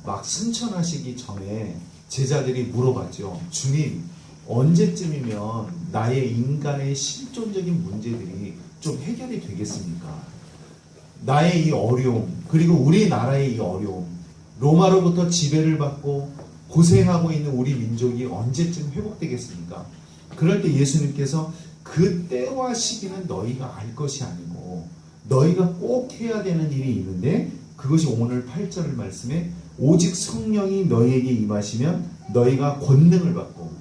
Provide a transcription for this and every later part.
막 승천하시기 전에 제자들이 물어봤죠. 주님, 언제쯤이면 나의 인간의 실존적인 문제들이 좀 해결이 되겠습니까? 나의 이 어려움, 그리고 우리나라의 이 어려움, 로마로부터 지배를 받고 고생하고 있는 우리 민족이 언제쯤 회복되겠습니까? 그럴 때 예수님께서 그 때와 시기는 너희가 알 것이 아니고 너희가 꼭 해야 되는 일이 있는데, 그것이 오늘 8절 말씀에 오직 성령이 너희에게 임하시면 너희가 권능을 받고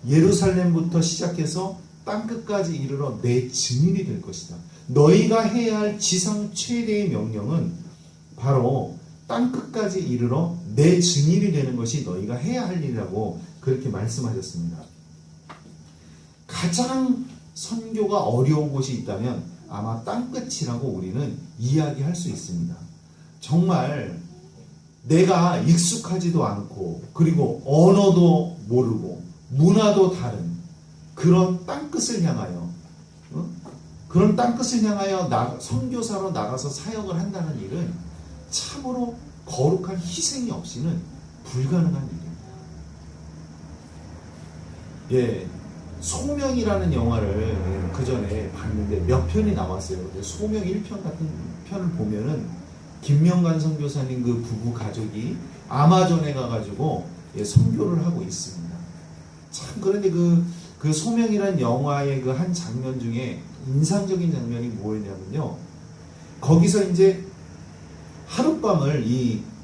예루살렘부터 시작해서 땅끝까지 이르러 내 증인이 될 것이다. 너희가 해야 할 지상 최대의 명령은 바로 땅끝까지 이르러 내 증인이 되는 것이 너희가 해야 할 일이라고 그렇게 말씀하셨습니다. 가장 선교가 어려운 곳이 있다면 아마 땅끝이라고 우리는 이야기할 수 있습니다. 정말 내가 익숙하지도 않고 그리고 언어도 모르고 문화도 다른 그런 땅끝을 향하여 그런 땅끝을 향하여 선교사로 나가서 사역을 한다는 일은 참으로 거룩한 희생이 없이는 불가능한 일입니다. 예, 소명이라는 영화를 그 전에 봤는데 몇 편이 나왔어요. 소명 1편 같은 편을 보면은 김명관 선교사님 그 부부 가족이 아마존에 가가지고 선교를 하고 있습니다. 참 그런데 그 소명이란 영화의 그 한 장면 중에 인상적인 장면이 뭐였냐면요. 거기서 이제 하룻밤을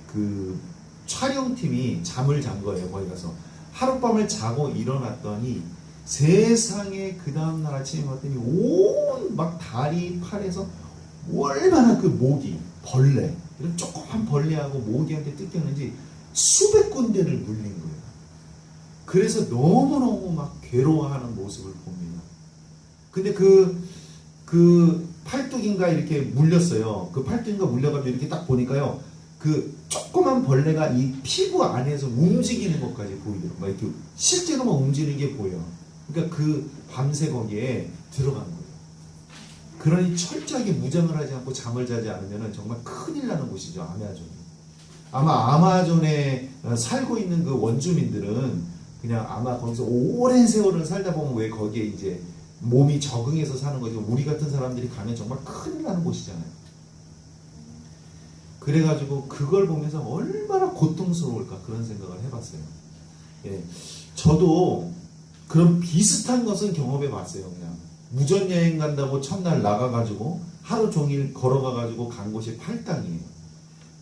그 촬영팀이 잠을 잔 거예요. 거기 가서 하룻밤을 자고 일어났더니 세상에 그 다음날 아침에 봤더니 온 막 다리 팔에서 얼마나 그 모기 벌레, 이런 조그만 벌레하고 모기한테 뜯겼는지 수백 군데를 물린 거예요. 그래서 너무너무 막 괴로워하는 모습을 봅니다. 근데 그 팔뚝인가 이렇게 물렸어요. 그 팔뚝인가 물려가지고 이렇게 딱 보니까요. 그 조그만 벌레가 이 피부 안에서 움직이는 것까지 보이더라고요. 막 이렇게 실제로 막 움직이는 게 보여. 그러니까 그 밤새 거기에 들어간 거예요. 그러니 철저하게 무장을 하지 않고 잠을 자지 않으면 정말 큰일 나는 곳이죠. 아마존이. 아마 아마존에 살고 있는 그 원주민들은 그냥 아마 거기서 오랜 세월을 살다 보면 왜 거기에 이제 몸이 적응해서 사는 거지, 우리 같은 사람들이 가면 정말 큰일 나는 곳이잖아요. 그래가지고 그걸 보면서 얼마나 고통스러울까 그런 생각을 해봤어요. 예, 저도 그런 비슷한 것은 경험해 봤어요. 그냥 무전여행 간다고 첫날 나가가지고 하루 종일 걸어가가지고 간 곳이 팔당이에요.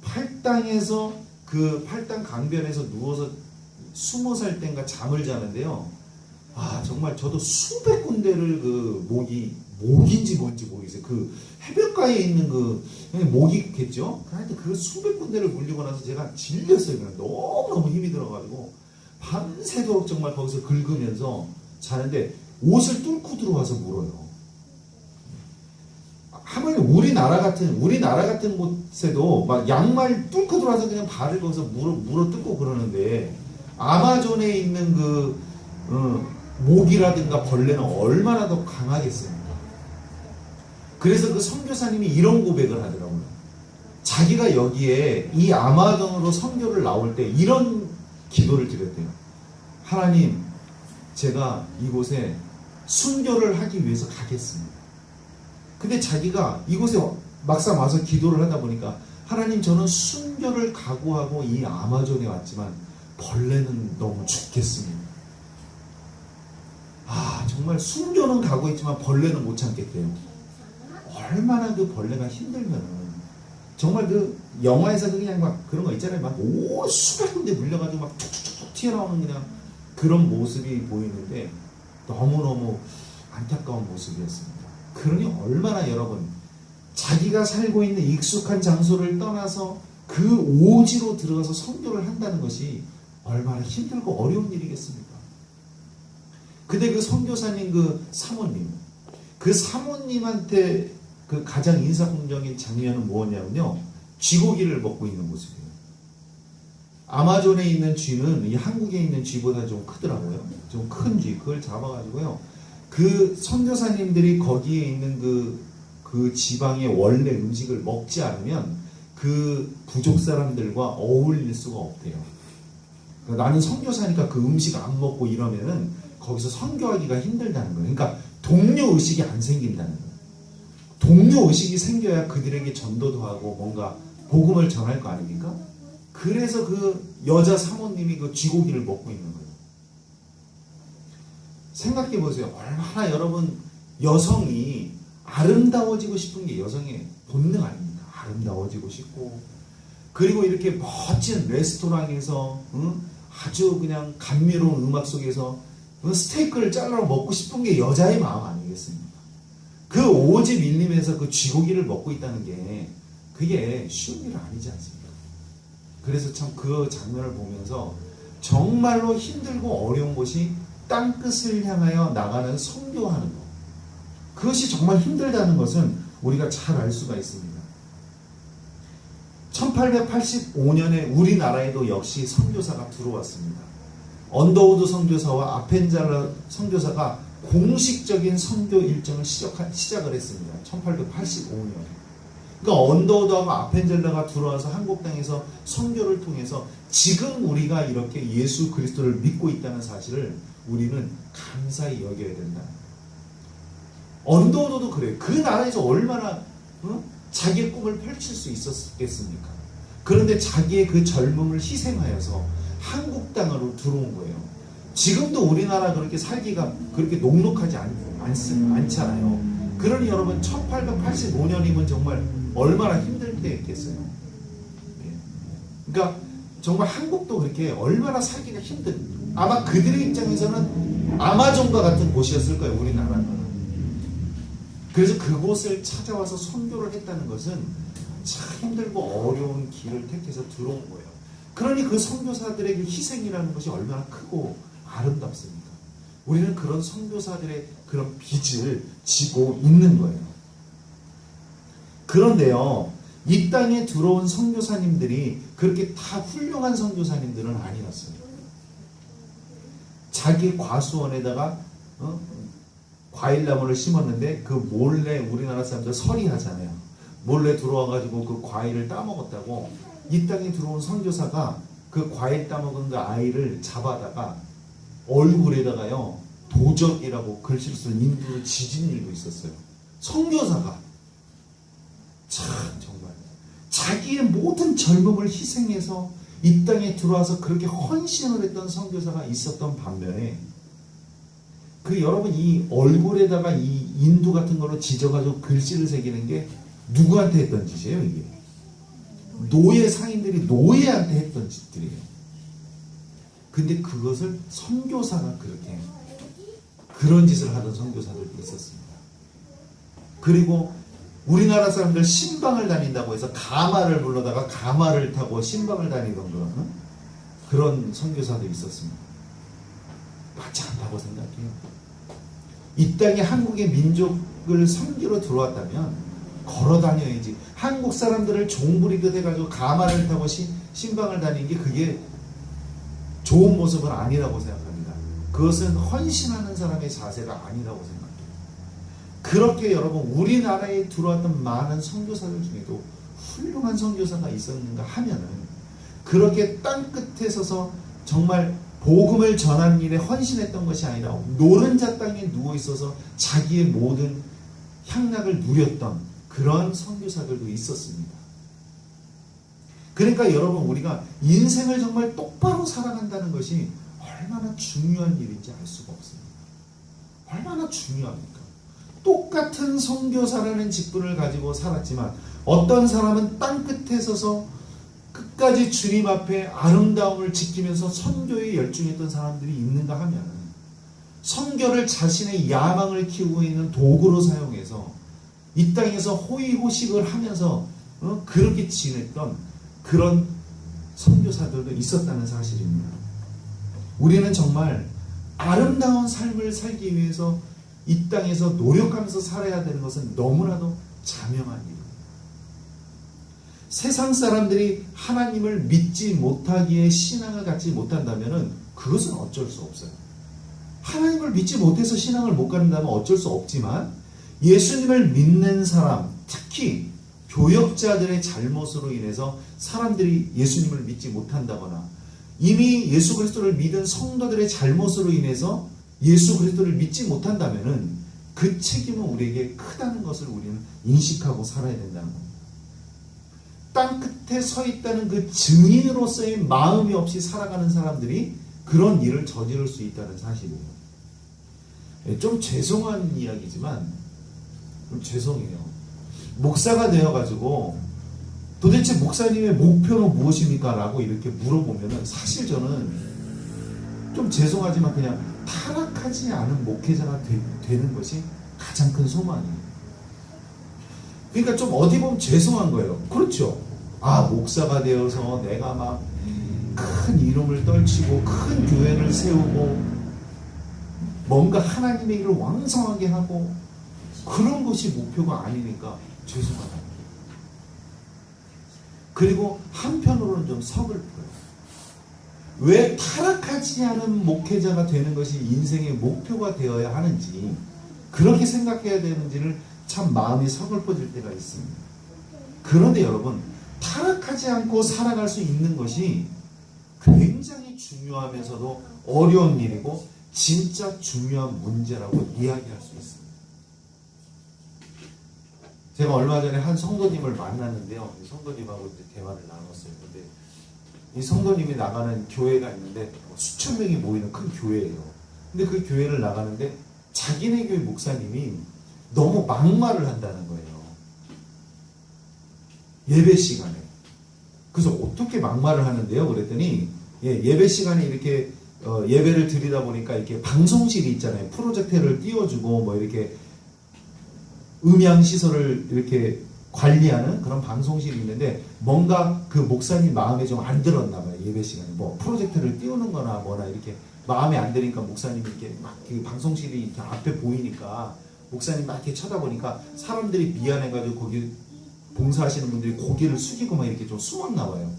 팔당에서 그 팔당 강변에서 누워서 20살 땐가 잠을 자는데요. 아, 정말 저도 수백 군데를 그 모기인지 뭔지 모르겠어요. 그 해변가에 있는 그 모기겠죠? 하여튼 그 수백 군데를 물리고 나서 제가 질렸어요. 그냥 너무너무 힘이 들어가지고 밤새도록 정말 거기서 긁으면서 자는데 옷을 뚫고 들어와서 물어요. 하물며 우리나라 같은 곳에도 막 양말 뚫고 들어와서 그냥 발을 거기서 물어 뜯고 그러는데, 아마존에 있는 모기라든가 벌레는 얼마나 더 강하겠습니까? 그래서 그 선교사님이 이런 고백을 하더라고요. 자기가 여기에 이 아마존으로 선교를 나올 때 이런 기도를 드렸대요. 하나님, 제가 이곳에 순교를 하기 위해서 가겠습니다. 근데 자기가 이곳에 막상 와서 기도를 하다 보니까, 하나님, 저는 순교를 각오하고 이 아마존에 왔지만 벌레는 너무 죽겠습니다. 아, 정말 순교는 각오했지만 벌레는 못 참겠대요. 얼마나 그 벌레가 힘들면은, 정말 그 영화에서 그냥 막 그런 거 있잖아요. 막 수백 군데 물려가지고 막 툭툭툭 튀어나오는 그냥 그런 모습이 보이는데 너무너무 안타까운 모습이었습니다. 그러니 얼마나 여러분, 자기가 살고 있는 익숙한 장소를 떠나서 그 오지로 들어가서 선교를 한다는 것이 얼마나 힘들고 어려운 일이겠습니까? 근데 그 선교사님 그 사모님한테 그 가장 인상적인 장면은 뭐냐면요, 쥐고기를 먹고 있는 모습이에요. 아마존에 있는 쥐는 이 한국에 있는 쥐보다 좀 크더라고요. 좀 큰 쥐, 그걸 잡아가지고요, 그 선교사님들이 거기에 있는 그 지방의 원래 음식을 먹지 않으면 그 부족 사람들과 어울릴 수가 없대요. 그러니까 나는 선교사니까 그 음식 안 먹고 이러면은 거기서 선교하기가 힘들다는 거예요. 그러니까 동료 의식이 안 생긴다는 거예요. 동료 의식이 생겨야 그들에게 전도도 하고 뭔가 복음을 전할 거 아닙니까? 그래서 그 여자 사모님이 그 쥐고기를 먹고 있는 거예요. 생각해 보세요. 얼마나 여러분 여성이 아름다워지고 싶은 게 여성의 본능 아닙니까? 아름다워지고 싶고, 그리고 이렇게 멋진 레스토랑에서 아주 그냥 감미로운 음악 속에서 스테이크를 잘라 먹고 싶은 게 여자의 마음 아니겠습니까? 그 오지 밀림에서 그 쥐고기를 먹고 있다는 게 그게 쉬운 일 아니지 않습니까? 그래서 참 그 장면을 보면서 정말로 힘들고 어려운 것이 땅끝을 향하여 나가는 선교하는 것, 그것이 정말 힘들다는 것은 우리가 잘 알 수가 있습니다. 1885년에 우리나라에도 역시 선교사가 들어왔습니다. 언더우드 선교사와 아펜젤러 선교사가 공식적인 선교 일정을 시작을 했습니다. 1885년에. 그러니까 언더우드하고 아펜젤러가 들어와서 한국 땅에서 선교를 통해서 지금 우리가 이렇게 예수 그리스도를 믿고 있다는 사실을 우리는 감사히 여겨야 된다. 언더우드도 그래요. 그 나라에서 얼마나 자기의 꿈을 펼칠 수 있었겠습니까? 그런데 자기의 그 젊음을 희생하여서 한국 땅으로 들어온 거예요. 지금도 우리나라 그렇게 살기가 그렇게 녹록하지 않잖아요. 그러니 여러분 1885년이면 정말 얼마나 힘들 때였겠어요. 그러니까 정말 한국도 그렇게 얼마나 살기가 힘든, 아마 그들의 입장에서는 아마존과 같은 곳이었을 거예요. 우리나라는. 그래서 그곳을 찾아와서 선교를 했다는 것은 참 힘들고 어려운 길을 택해서 들어온 거예요. 그러니 그 선교사들에게 희생이라는 것이 얼마나 크고 아름답습니까? 우리는 그런 선교사들의 그런 빚을 지고 있는 거예요. 그런데요, 이 땅에 들어온 선교사님들이 그렇게 다 훌륭한 선교사님들은 아니었어요. 자기 과수원에다가 과일나무를 심었는데 그 몰래, 우리나라 사람들 서리하잖아요. 몰래 들어와가지고 그 과일을 따먹었다고 이 땅에 들어온 선교사가 그 과일 따먹은 그 아이를 잡아다가 얼굴에다가요 도적이라고 글씨를 쓴 인두를 지진 일도 있었어요. 선교사가 참 정말 자기의 모든 젊음을 희생해서 이 땅에 들어와서 그렇게 헌신을 했던 선교사가 있었던 반면에, 그 여러분 이 얼굴에다가 이 인두 같은 걸로 지져가지고 글씨를 새기는 게 누구한테 했던 짓이에요? 이게 노예 상인들이 노예한테 했던 짓들이에요. 근데 그것을 선교사가 그렇게 그런 짓을 하던 선교사들도 있었습니다. 그리고 우리나라 사람들 신방을 다닌다고 해서 가마를 불러다가 가마를 타고 신방을 다니던 그런 선교사도 있었습니다. 맞지 않다고 생각해요. 이 땅에 한국의 민족을 섬기러 들어왔다면 걸어 다녀야지. 한국 사람들을 종부리듯 해가지고 가마를 타고 신방을 다니는 게 그게 좋은 모습은 아니라고 생각합니다. 그것은 헌신하는 사람의 자세가 아니라고 생각합니다. 그렇게 여러분 우리나라에 들어왔던 많은 선교사들 중에도 훌륭한 선교사가 있었는가 하면은 그렇게 땅끝에 서서 정말 복음을 전하는 일에 헌신했던 것이 아니라 노른자 땅에 누워있어서 자기의 모든 향락을 누렸던 그런 선교사들도 있었습니다. 그러니까 여러분 우리가 인생을 정말 똑바로 살아간다는 것이 얼마나 중요한 일인지 알 수가 없습니다. 얼마나 중요합니까? 똑같은 선교사라는 직분을 가지고 살았지만 어떤 사람은 땅끝에 서서 끝까지 주님 앞에 아름다움을 지키면서 선교에 열중했던 사람들이 있는가 하면 선교를 자신의 야망을 키우고 있는 도구로 사용해서 이 땅에서 호의호식을 하면서 그렇게 지냈던 그런 선교사들도 있었다는 사실입니다. 우리는 정말 아름다운 삶을 살기 위해서 이 땅에서 노력하면서 살아야 되는 것은 너무나도 자명한 일입니다. 세상 사람들이 하나님을 믿지 못하기에 신앙을 갖지 못한다면 그것은 어쩔 수 없어요. 하나님을 믿지 못해서 신앙을 못 갖는다면 어쩔 수 없지만 예수님을 믿는 사람, 특히 교역자들의 잘못으로 인해서 사람들이 예수님을 믿지 못한다거나 이미 예수 그리스도를 믿은 성도들의 잘못으로 인해서 예수 그리스도를 믿지 못한다면은 그 책임은 우리에게 크다는 것을 우리는 인식하고 살아야 된다는 겁니다. 땅 끝에 서 있다는 그 증인으로서의 마음이 없이 살아가는 사람들이 그런 일을 저지를 수 있다는 사실이에요. 좀 죄송한 이야기지만 좀 죄송해요. 목사가 되어가지고 도대체 목사님의 목표는 무엇입니까? 라고 이렇게 물어보면은 사실 저는 좀 죄송하지만 그냥 타락하지 않은 목회자가 되는 것이 가장 큰 소망이에요. 그러니까 좀 어디 보면 죄송한 거예요. 그렇죠. 목사가 되어서 내가 막 큰 이름을 떨치고 큰 교회를 세우고 뭔가 하나님의 일을 왕성하게 하고 그런 것이 목표가 아니니까 죄송하다. 그리고 한편으로는 좀 서글퍼요. 왜 타락하지 않은 목회자가 되는 것이 인생의 목표가 되어야 하는지 그렇게 생각해야 되는지를 참 마음이 서글퍼질 때가 있습니다. 그런데 여러분 타락하지 않고 살아갈 수 있는 것이 굉장히 중요하면서도 어려운 일이고 진짜 중요한 문제라고 이야기할 수 있습니다. 제가 얼마 전에 한 성도님을 만났는데요. 이 성도님하고 이제 대화를 나눴어요. 근데 이 성도님이 나가는 교회가 있는데 수천 명이 모이는 큰 교회예요. 근데 그 교회를 나가는데 자기네 교회 목사님이 너무 막말을 한다는 거예요. 예배 시간에. 그래서 어떻게 막말을 하는데요? 그랬더니 예배 시간에 이렇게 예배를 드리다 보니까 이렇게 방송실이 있잖아요. 프로젝터를 띄워주고 뭐 이렇게 음향 시설을 이렇게 관리하는 그런 방송실이 있는데 뭔가 그 목사님 마음에 좀 안 들었나 봐요. 예배 시간에 뭐 프로젝터를 띄우는 거나 뭐나 이렇게 마음에 안 드니까 목사님이 이렇게 막 그 방송실이 이렇게 앞에 보이니까 목사님 막 이렇게 쳐다보니까 사람들이 미안해가지고 거기 봉사하시는 분들이 고개를 숙이고 막 이렇게 좀 숨었나 봐요.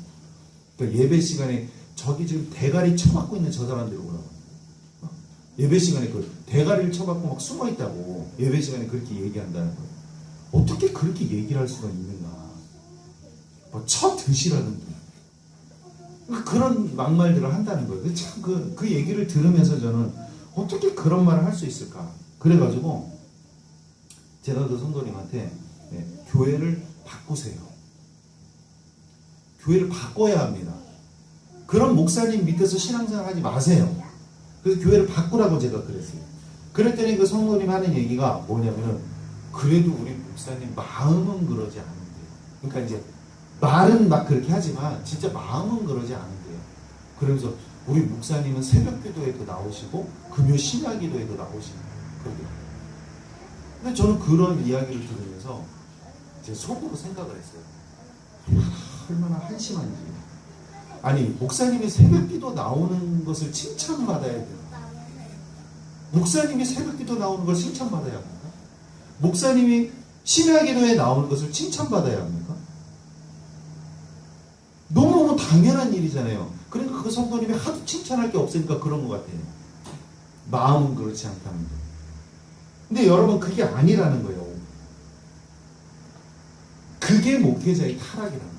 그러니까 예배 시간에 저기 지금 대가리 쳐박고 있는 저 사람들이 오라고. 예배 시간에 그 대가리를 쳐박고 막 숨어 있다고 예배 시간에 그렇게 얘기한다는 거예요. 어떻게 그렇게 얘기를 할 수가 있는가? 뭐 쳐드시라든지 그런 막말들을 한다는 거예요. 참 그 얘기를 들으면서 저는 어떻게 그런 말을 할 수 있을까? 그래가지고 제가 그 성도님한테 교회를 바꾸세요. 교회를 바꿔야 합니다. 그런 목사님 밑에서 신앙생활 하지 마세요. 그래서 교회를 바꾸라고 제가 그랬어요. 그랬더니 그 성도님 하는 얘기가 뭐냐면은 그래도 우리 목사님 마음은 그러지 않은데요. 그러니까 이제 말은 막 그렇게 하지만 진짜 마음은 그러지 않은데요. 그러면서 우리 목사님은 새벽 기도에도 나오시고 금요 심야 기도에도 나오시고 그러더라고요. 근데 저는 그런 이야기를 들으면서 제 속으로 생각을 했어요. 얼마나 한심한지. 아니 목사님이 새벽기도 나오는 것을 칭찬받아야 돼요. 목사님이 새벽기도 나오는 걸 칭찬받아야 합니까? 목사님이 심야기도에 나오는 것을 칭찬받아야 합니까? 너무너무 당연한 일이잖아요. 그러니까 그 성도님이 하도 칭찬할 게 없으니까 그런 것 같아요. 마음은 그렇지 않다는 거. 근데 여러분 그게 아니라는 거예요. 그게 목회자의 타락이라는 거예요.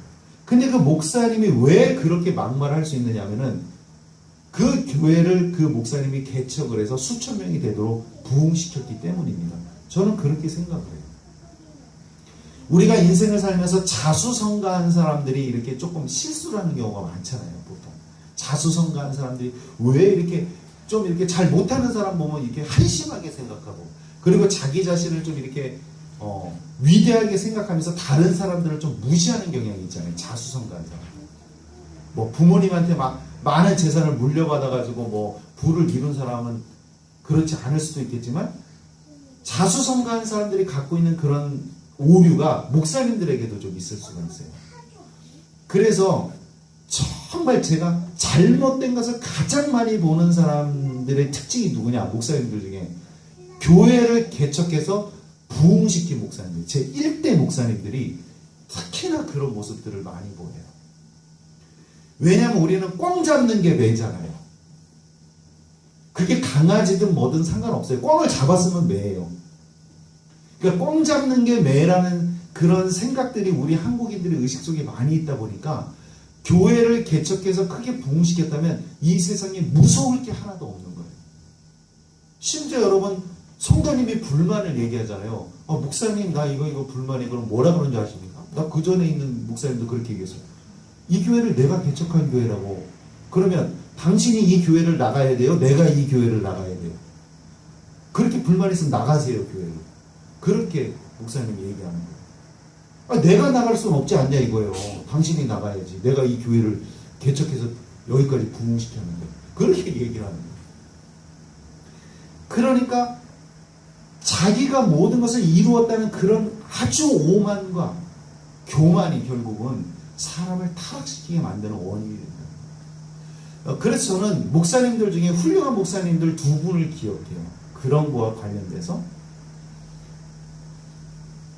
근데 그 목사님이 왜 그렇게 막말할 수 있느냐면은 그 교회를 그 목사님이 개척을 해서 수천 명이 되도록 부흥시켰기 때문입니다. 저는 그렇게 생각을 해요. 우리가 인생을 살면서 자수성가한 사람들이 이렇게 조금 실수를 하는 경우가 많잖아요. 보통 자수성가한 사람들이 왜 이렇게 좀 이렇게 잘 못하는 사람 보면 이렇게 한심하게 생각하고 그리고 자기 자신을 좀 이렇게 위대하게 생각하면서 다른 사람들을 좀 무시하는 경향이 있잖아요. 자수성가한 사람. 뭐 부모님한테 막 많은 재산을 물려받아가지고 뭐 부를 이룬 사람은 그렇지 않을 수도 있겠지만 자수성가한 사람들이 갖고 있는 그런 오류가 목사님들에게도 좀 있을 수가 있어요. 그래서 정말 제가 잘못된 것을 가장 많이 보는 사람들의 특징이 누구냐? 목사님들 중에 교회를 개척해서 부흥시킨 목사님들, 제 1대 목사님들이 특히나 그런 모습들을 많이 보여요. 왜냐하면 우리는 꽝 잡는 게 매잖아요. 그게 강아지든 뭐든 상관없어요. 꽝을 잡았으면 매예요. 그러니까 꽝 잡는 게 매라는 그 그런 생각들이 우리 한국인들의 의식 속에 많이 있다 보니까 교회를 개척해서 크게 부흥시켰다면 이 세상에 무서울 게 하나도 없는 거예요. 심지어 여러분 성도님이 불만을 얘기하잖아요. 목사님 나 이거 불만해. 그럼 뭐라 그런지 아십니까? 나 그 전에 있는 목사님도 그렇게 얘기했어요. 이 교회를 내가 개척한 교회라고. 그러면 당신이 이 교회를 나가야 돼요? 내가 이 교회를 나가야 돼요? 그렇게 불만있으면 나가세요 교회를. 그렇게 목사님이 얘기하는 거예요. 내가 나갈 수는 없지 않냐 이거예요. 당신이 나가야지. 내가 이 교회를 개척해서 여기까지 부흥시켰는데. 그렇게 얘기를 하는 거예요. 그러니까 자기가 모든 것을 이루었다는 그런 아주 오만과 교만이 결국은 사람을 타락시키게 만드는 원인이 된다. 그래서 저는 목사님들 중에 훌륭한 목사님들 두 분을 기억해요. 그런 거와 관련돼서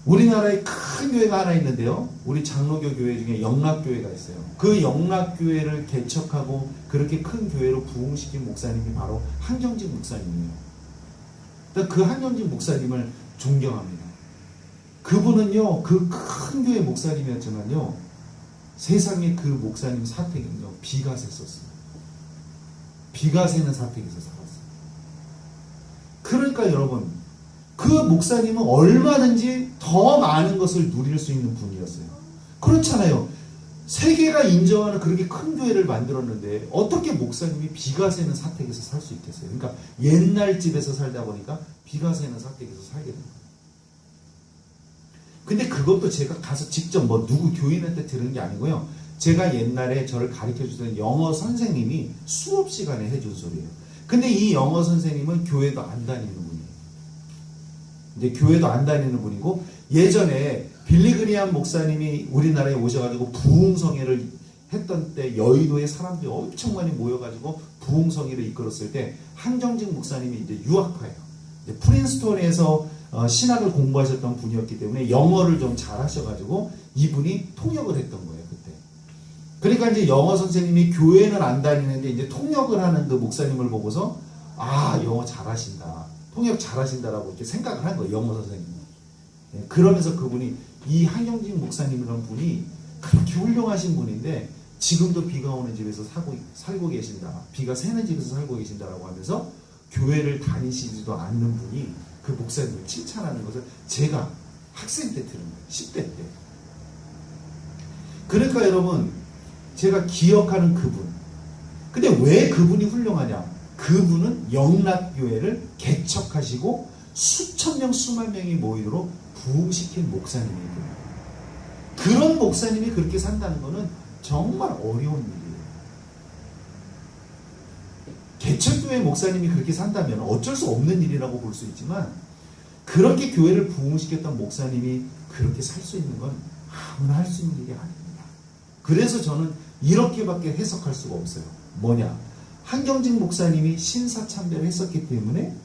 우리나라에 큰 교회가 하나 있는데요. 우리 장로교 교회 중에 영락교회가 있어요. 그 영락교회를 개척하고 그렇게 큰 교회로 부흥시킨 목사님이 바로 한경직 목사님이에요. 그 한경직 목사님을 존경합니다. 그분은요, 그 큰 교회 목사님이었지만요, 세상에 그 목사님 사택은요, 비가 샜었어요. 비가 새는 사택에서 살았어요. 그러니까 여러분, 그 목사님은 얼마든지 더 많은 것을 누릴 수 있는 분이었어요. 그렇잖아요. 세계가 인정하는 그렇게 큰 교회를 만들었는데 어떻게 목사님이 비가 새는 사택에서 살 수 있겠어요? 그러니까 옛날 집에서 살다 보니까 비가 새는 사택에서 살게 된 거예요. 근데 그것도 제가 가서 직접 누구 교인한테 들은 게 아니고요. 제가 옛날에 저를 가르쳐주던 영어 선생님이 수업 시간에 해준 소리예요. 근데 이 영어 선생님은 교회도 안 다니는 분이에요. 이제 교회도 안 다니는 분이고, 예전에 빌리그리암 목사님이 우리나라에 오셔가지고 부흥성회를 했던 때 여의도에 사람들이 엄청 많이 모여가지고 부흥성회를 이끌었을 때 한경직 목사님이 이제 유학파예요. 이제 프린스톤에서 신학을 공부하셨던 분이었기 때문에 영어를 좀 잘하셔가지고 이분이 통역을 했던 거예요, 그때. 그러니까 이제 영어 선생님이 교회는 안 다니는데 이제 통역을 하는 그 목사님을 보고서 영어 잘하신다, 통역 잘하신다라고 이렇게 생각을 한 거예요, 영어 선생님이. 그러면서 그분이 이 한경직 목사님이라는 분이 그렇게 훌륭하신 분인데 지금도 비가 오는 집에서 살고 계신다, 비가 새는 집에서 살고 계신다라고 하면서 교회를 다니시지도 않는 분이 그 목사님을 칭찬하는 것을 제가 학생 때 들은 거예요. 10대 때. 그러니까 여러분, 제가 기억하는 그분. 근데 왜 그분이 훌륭하냐? 그분은 영락교회를 개척하시고 수천 명, 수만 명이 모이도록 부흥시킨 목사님이에요. 그런 목사님이 그렇게 산다는 것은 정말 어려운 일이에요. 개척교회 목사님이 그렇게 산다면 어쩔 수 없는 일이라고 볼 수 있지만, 그렇게 교회를 부흥시켰던 목사님이 그렇게 살 수 있는 건 아무나 할 수 있는 일이 아닙니다. 그래서 저는 이렇게밖에 해석할 수가 없어요. 뭐냐? 한경직 목사님이 신사참배를 했었기 때문에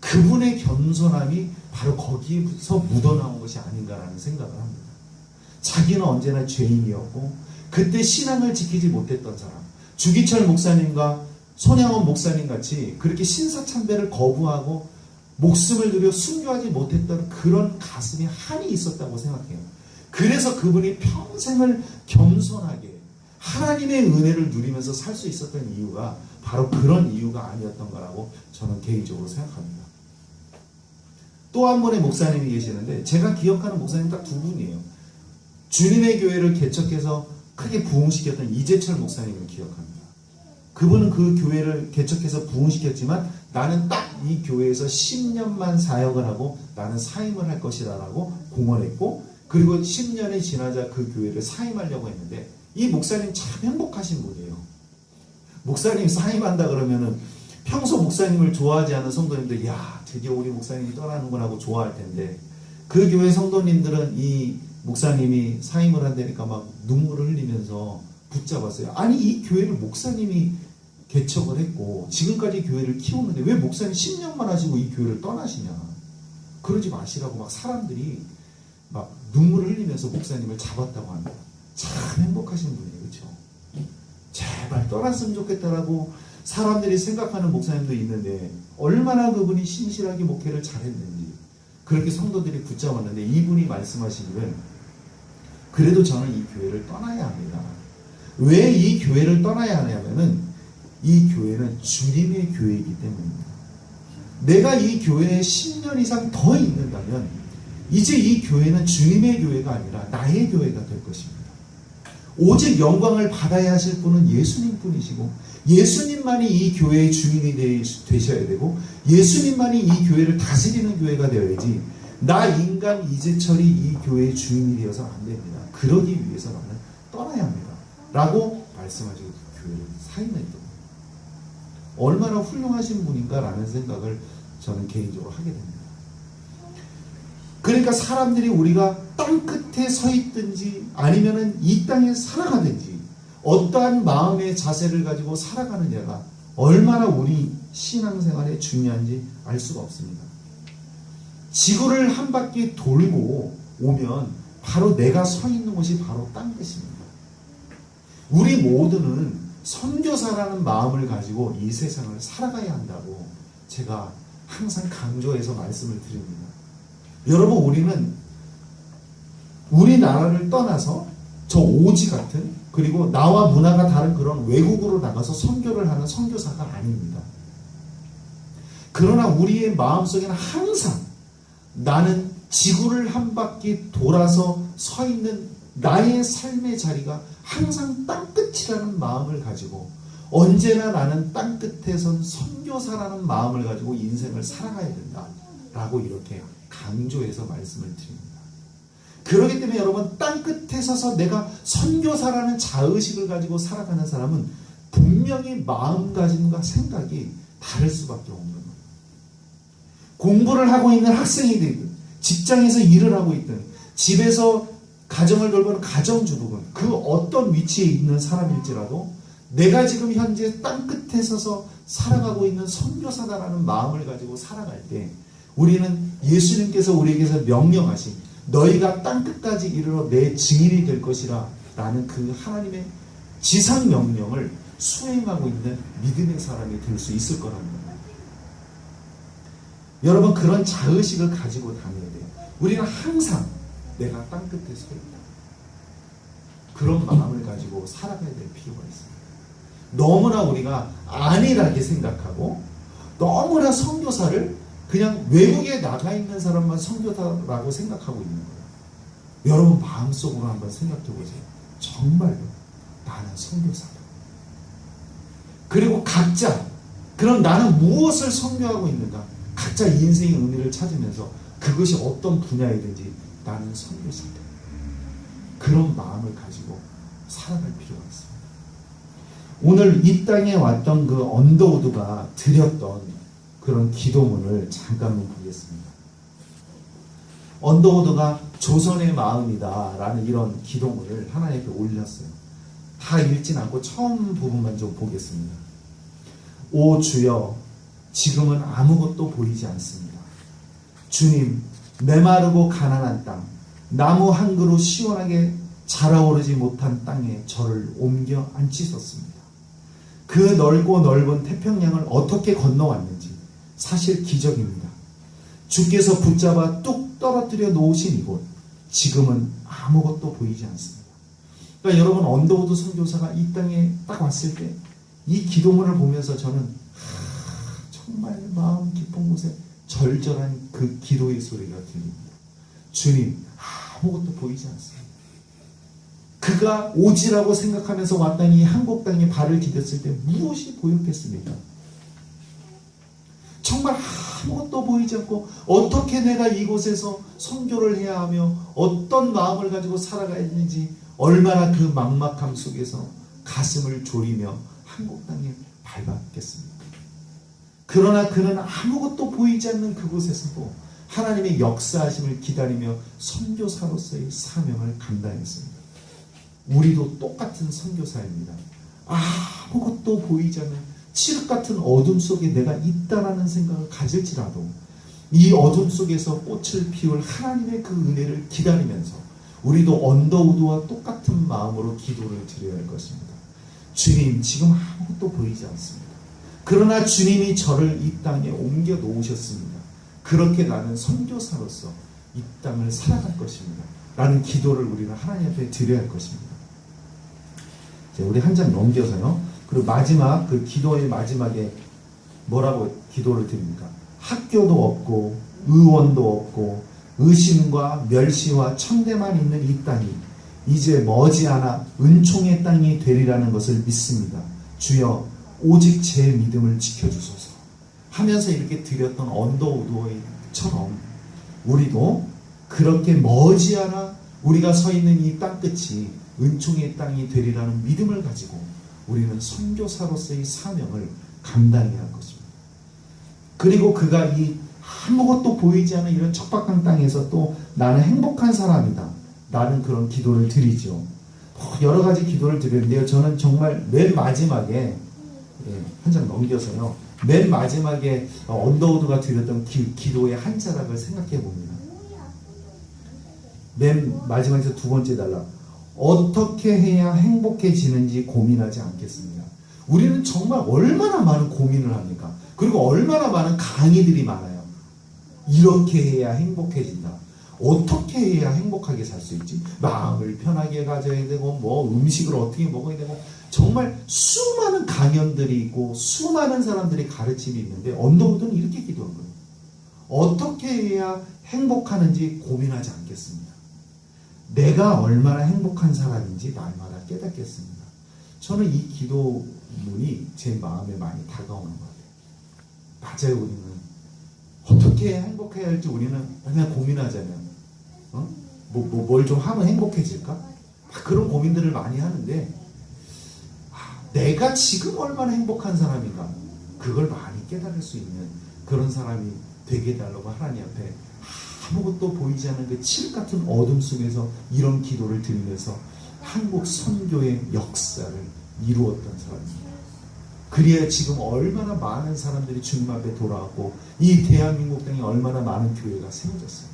그분의 겸손함이 바로 거기에서 묻어나온 것이 아닌가라는 생각을 합니다. 자기는 언제나 죄인이었고 그때 신앙을 지키지 못했던 사람, 주기철 목사님과 손양원 목사님 같이 그렇게 신사참배를 거부하고 목숨을 들여 순교하지 못했던 그런 가슴에 한이 있었다고 생각해요. 그래서 그분이 평생을 겸손하게 하나님의 은혜를 누리면서 살 수 있었던 이유가 바로 그런 이유가 아니었던가라고 저는 개인적으로 생각합니다. 또 한 분의 목사님이 계시는데 제가 기억하는 목사님 딱 두 분이에요. 주님의 교회를 개척해서 크게 부흥시켰던 이재철 목사님을 기억합니다. 그분은 그 교회를 개척해서 부흥시켰지만 나는 딱 이 교회에서 10년만 사역을 하고 나는 사임을 할 것이라고 공언했고, 그리고 10년이 지나자 그 교회를 사임하려고 했는데 이 목사님 참 행복하신 분이에요. 목사님 사임한다 그러면은 평소 목사님을 좋아하지 않은 성도님들, 야 드디어 우리 목사님이 떠나는구나 하고 좋아할 텐데, 그 교회 성도님들은 이 목사님이 사임을 한다니까 막 눈물을 흘리면서 붙잡았어요. 아니 이 교회를 목사님이 개척을 했고 지금까지 교회를 키우는데 왜 목사님 10년만 하시고 이 교회를 떠나시냐, 그러지 마시라고 막 사람들이 막 눈물을 흘리면서 목사님을 잡았다고 합니다. 참 행복하신 분이에요. 그렇죠? 제발 떠났으면 좋겠다라고 사람들이 생각하는 목사님도 있는데 얼마나 그분이 신실하게 목회를 잘했는지, 그렇게 성도들이 붙잡았는데 이분이 말씀하시기를 그래도 저는 이 교회를 떠나야 합니다. 왜 이 교회를 떠나야 하냐면은 이 교회는 주님의 교회이기 때문입니다. 내가 이 교회에 10년 이상 더 있는다면 이제 이 교회는 주님의 교회가 아니라 나의 교회가 될 것입니다. 오직 영광을 받아야 하실 분은 예수님 뿐이시고 예수님만이 이 교회의 주인이 되셔야 되고 예수님만이 이 교회를 다스리는 교회가 되어야지 나 인간 이재철이 이 교회의 주인이 되어서는 안 됩니다. 그러기 위해서 나는 떠나야 합니다. 라고 말씀하시고 교회를 사임했던 거예요. 얼마나 훌륭하신 분인가라는 생각을 저는 개인적으로 하게 됩니다. 그러니까 사람들이 우리가 땅 끝에 서 있든지 아니면은 이 땅에 살아가든지 어떠한 마음의 자세를 가지고 살아가느냐가 얼마나 우리 신앙생활에 중요한지 알 수가 없습니다. 지구를 한 바퀴 돌고 오면 바로 내가 서 있는 곳이 바로 땅 끝입니다. 우리 모두는 선교사라는 마음을 가지고 이 세상을 살아가야 한다고 제가 항상 강조해서 말씀을 드립니다. 여러분, 우리는 우리나라를 떠나서 저 오지 같은 그리고 나와 문화가 다른 그런 외국으로 나가서 선교를 하는 선교사가 아닙니다. 그러나 우리의 마음속에는 항상 나는 지구를 한 바퀴 돌아서 서 있는 나의 삶의 자리가 항상 땅끝이라는 마음을 가지고 언제나 나는 땅끝에선 선교사라는 마음을 가지고 인생을 살아가야 된다라고 이렇게 강조해서 말씀을 드립니다. 그렇기 때문에 여러분, 땅끝에 서서 내가 선교사라는 자의식을 가지고 살아가는 사람은 분명히 마음가짐과 생각이 다를 수밖에 없는 거예요. 공부를 하고 있는 학생이 되든 직장에서 일을 하고 있든 집에서 가정을 돌보는 가정주부건 그 어떤 위치에 있는 사람일지라도 내가 지금 현재 땅끝에 서서 살아가고 있는 선교사다라는 마음을 가지고 살아갈 때 우리는 예수님께서 우리에게서 명령하신 너희가 땅끝까지 이르러 내 증인이 될 것이라 라는 그 하나님의 지상 명령을 수행하고 있는 믿음의 사람이 될 수 있을 거라는 거예요. 여러분, 그런 자의식을 가지고 다녀야 돼요. 우리는 항상 내가 땅끝에 서 있다. 그런 마음을 가지고 살아가야 될 필요가 있습니다. 너무나 우리가 안일하게 생각하고 너무나 선교사를 그냥 외국에 나가 있는 사람만 선교사라고 생각하고 있는 거예요. 여러분, 마음속으로 한번 생각해 보세요. 정말로 나는 선교사다. 그리고 각자 그럼 나는 무엇을 선교하고 있는가? 각자 인생의 의미를 찾으면서 그것이 어떤 분야이든지 나는 선교사다. 그런 마음을 가지고 살아갈 필요가 있습니다. 오늘 이 땅에 왔던 그 언더우드가 드렸던 그런 기도문을 잠깐 보겠습니다. 언더우드가 조선의 마음이다 라는 이런 기도문을 하나님 앞에 올렸어요. 다 읽진 않고 처음 부분만 좀 보겠습니다. 오 주여, 지금은 아무것도 보이지 않습니다. 주님, 메마르고 가난한 땅, 나무 한 그루 시원하게 자라오르지 못한 땅에 저를 옮겨 앉히셨습니다. 그 넓고 넓은 태평양을 어떻게 건너왔는지 사실 기적입니다. 주께서 붙잡아 뚝 떨어뜨려 놓으신 이곳, 지금은 아무것도 보이지 않습니다. 그러니까 여러분, 언더우드 선교사가 이 땅에 딱 왔을 때 이 기도문을 보면서 저는 정말 마음 깊은 곳에 절절한 그 기도의 소리가 들립니다. 주님, 아무것도 보이지 않습니다. 그가 오지라고 생각하면서 왔던 이 한국 땅에 발을 디뎠을 때 무엇이 보였겠습니까? 정말 아무것도 보이지 않고 어떻게 내가 이곳에서 선교를 해야 하며 어떤 마음을 가지고 살아가야 되는지 얼마나 그 막막함 속에서 가슴을 졸이며 한국 땅에 밟았겠습니까? 그러나 그는 아무것도 보이지 않는 그곳에서도 하나님의 역사하심을 기다리며 선교사로서의 사명을 감당했습니다. 우리도 똑같은 선교사입니다. 아무것도 보이지 않는 칠흑 같은 어둠 속에 내가 있다라는 생각을 가질지라도 이 어둠 속에서 꽃을 피울 하나님의 그 은혜를 기다리면서 우리도 언더우드와 똑같은 마음으로 기도를 드려야 할 것입니다. 주님, 지금 아무것도 보이지 않습니다. 그러나 주님이 저를 이 땅에 옮겨 놓으셨습니다. 그렇게 나는 선교사로서 이 땅을 살아갈 것입니다. 라는 기도를 우리는 하나님 앞에 드려야 할 것입니다. 자, 우리 한 장 넘겨서요. 그리고 마지막 그 기도의 마지막에 뭐라고 기도를 드립니까? 학교도 없고 의원도 없고 의심과 멸시와 천대만 있는 이 땅이 이제 머지않아 은총의 땅이 되리라는 것을 믿습니다. 주여 오직 제 믿음을 지켜주소서 하면서 이렇게 드렸던 언더우드처럼 우리도 그렇게 머지않아 우리가 서 있는 이 땅끝이 은총의 땅이 되리라는 믿음을 가지고 우리는 선교사로서의 사명을 감당해야 할 것입니다. 그리고 그가 이 아무것도 보이지 않는 이런 척박한 땅에서 또 나는 행복한 사람이다 라는 그런 기도를 드리죠. 여러 가지 기도를 드리는데요. 저는 정말 맨 마지막에 한 장 넘겨서요. 맨 마지막에 언더우드가 드렸던 기도의 한 자락을 생각해 봅니다. 맨 마지막에서 두 번째 단락. 어떻게 해야 행복해지는지 고민하지 않겠습니다. 우리는 정말 얼마나 많은 고민을 합니까? 그리고 얼마나 많은 강의들이 많아요. 이렇게 해야 행복해진다. 어떻게 해야 행복하게 살 수 있지? 마음을 편하게 가져야 되고 뭐 음식을 어떻게 먹어야 되고 정말 수많은 강연들이 있고 수많은 사람들이 가르침이 있는데 언더우드는 이렇게 기도한 거예요. 어떻게 해야 행복하는지 고민하지 않겠습니다. 내가 얼마나 행복한 사람인지 날마다 깨닫겠습니다. 저는 이 기도문이 제 마음에 많이 다가오는 것 같아요. 맞아요. 우리는 어떻게 행복해야 할지 우리는 맨날 고민하잖아요. 뭘 좀 하면 행복해질까? 그런 고민들을 많이 하는데 내가 지금 얼마나 행복한 사람인가 그걸 많이 깨달을 수 있는 그런 사람이 되게 해달라고 하나님 앞에 아무것도 보이지 않는 그 칠 같은 어둠 속에서 이런 기도를 드리면서 한국 선교의 역사를 이루었던 사람입니다. 그래야 지금 얼마나 많은 사람들이 주님 앞에 돌아왔고 이 대한민국 땅에 얼마나 많은 교회가 세워졌습니까?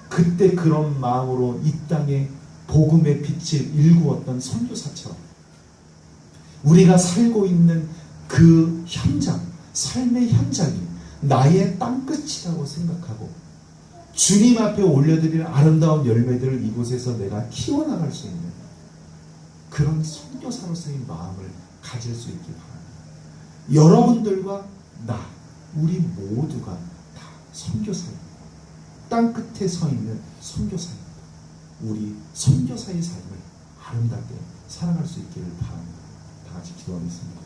그때 그런 마음으로 이 땅에 복음의 빛을 일구었던 선교사처럼 우리가 살고 있는 그 현장, 삶의 현장이 나의 땅끝이라고 생각하고 주님 앞에 올려드릴 아름다운 열매들을 이곳에서 내가 키워나갈 수 있는 그런 선교사로서의 마음을 가질 수 있기 바랍니다. 여러분들과 나, 우리 모두가 다 선교사입니다. 땅끝에 서 있는 선교사입니다. 우리 선교사의 삶을 아름답게 살아갈 수 있기를 바랍니다. 다 같이 기도하겠습니다.